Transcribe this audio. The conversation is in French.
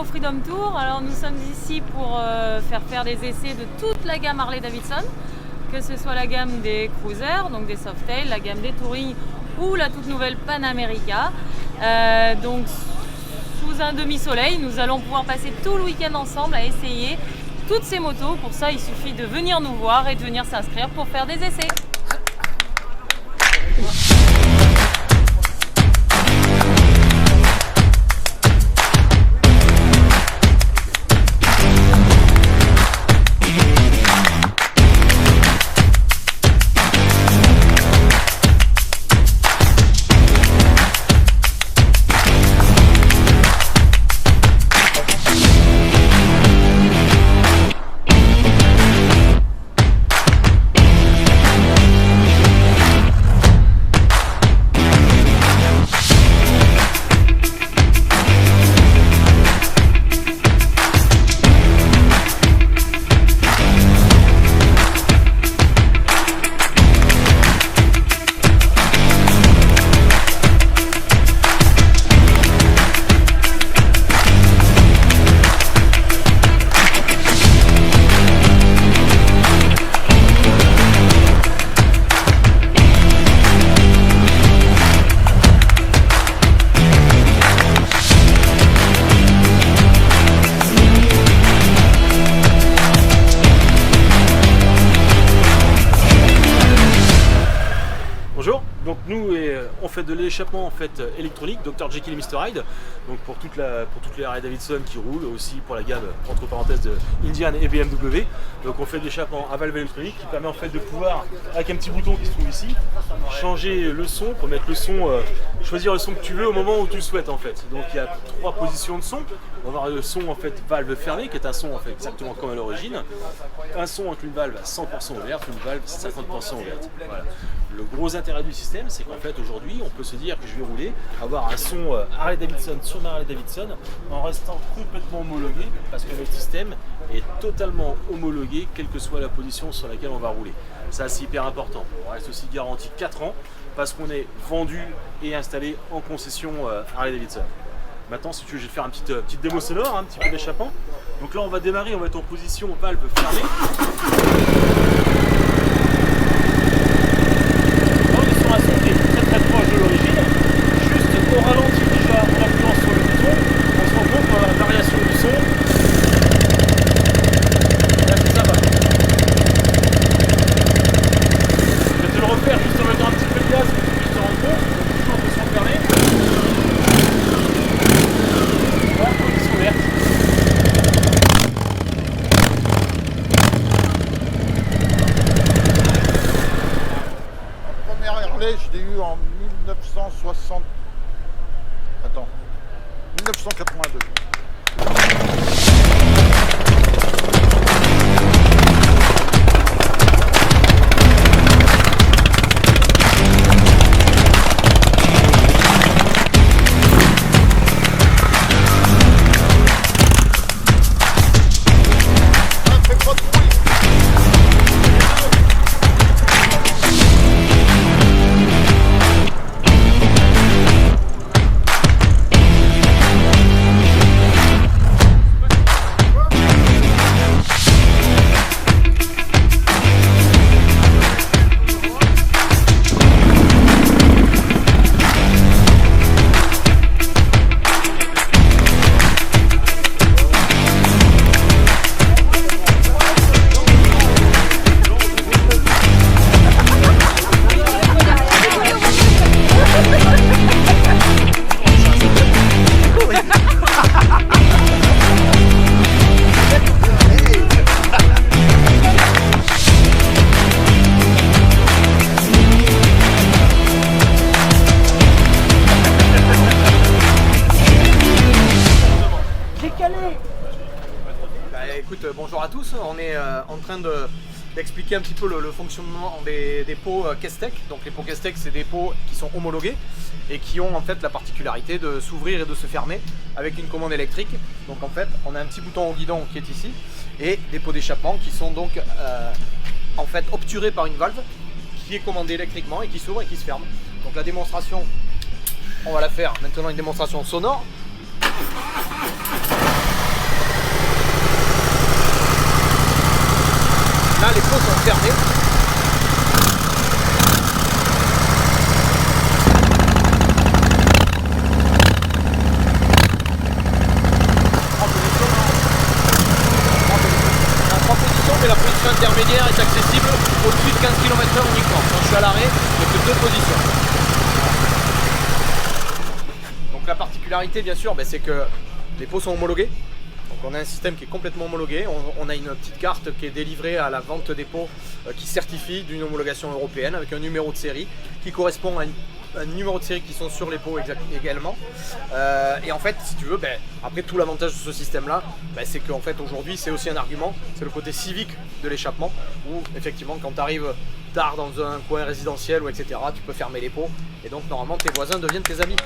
au Freedom Tour. Alors nous sommes ici pour faire des essais de toute la gamme Harley-Davidson, que ce soit la gamme des cruisers, donc des Softail, la gamme des touring ou la toute nouvelle Pan America. Donc sous un demi-soleil, nous allons pouvoir passer tout le week-end ensemble à essayer toutes ces motos. Pour ça, il suffit de venir nous voir et de venir s'inscrire pour faire des essais. Bonjour, donc nous on fait de l'échappement en fait électronique, Dr Jekyll et Mr Hyde, donc pour toutes les Harley-Davidson qui roulent, aussi pour la gamme entre parenthèses de Indian et BMW. Donc on fait de l'échappement à valve électronique qui permet en fait de pouvoir, avec un petit bouton qui se trouve ici, changer le son, pour mettre le son, choisir le son que tu veux au moment où tu le souhaites en fait. Donc il y a 3 positions de son. On va avoir le son en fait valve fermée qui est un son en fait exactement comme à l'origine, un son avec une valve 100% ouverte, une valve 50% ouverte. Voilà. Le gros intérêt du système, c'est qu'en fait aujourd'hui on peut se dire que je vais rouler, avoir un son Harley-Davidson sur ma Harley-Davidson en restant complètement homologué, parce que notre système est totalement homologué quelle que soit la position sur laquelle on va rouler. Ça c'est hyper important. On reste aussi garanti 4 ans parce qu'on est vendu et installé en concession Harley-Davidson. Maintenant, si tu veux, je vais te faire une petite démo sonore, un petit peu d'échappement. Donc là, on va démarrer, on va être en position valve fermée. Là, on est sur un son qui est très proche de l'origine. Juste au ralenti déjà, en appuyant sur le bouton, on se rend compte qu'on a la variation du son. Là, c'est ça va. Je vais te le refaire juste en mettant un petit peu de gaz pour que tu puisses te rendre compte. Donc, toujours en position fermée. Je l'ai eu en 1960. Attends. 1982. Bonjour à tous, on est en train d'expliquer un petit peu le fonctionnement des pots Kestec. Donc les pots Kestec, c'est des pots qui sont homologués et qui ont en fait la particularité de s'ouvrir et de se fermer avec une commande électrique. Donc en fait on a un petit bouton au guidon qui est ici et des pots d'échappement qui sont donc en fait obturés par une valve qui est commandée électriquement et qui s'ouvre et qui se ferme. Donc la démonstration, on va la faire maintenant, une démonstration sonore. position intermédiaire est accessible au-dessus de 15 km/h uniquement. Quand je suis à l'arrêt, je fais 2 positions. Donc la particularité bien sûr, c'est que les pots sont homologués. Donc on a un système qui est complètement homologué. On a une petite carte qui est délivrée à la vente des pots qui certifie d'une homologation européenne avec un numéro de série qui correspond à un numéro de série qui sont sur les pots également. Et en fait, si tu veux, après tout l'avantage de ce système-là, c'est qu'en fait aujourd'hui c'est aussi un argument, c'est le côté civique de l'échappement, où effectivement quand tu arrives tard dans un coin résidentiel ou etc., tu peux fermer les pots et donc normalement tes voisins deviennent tes amis.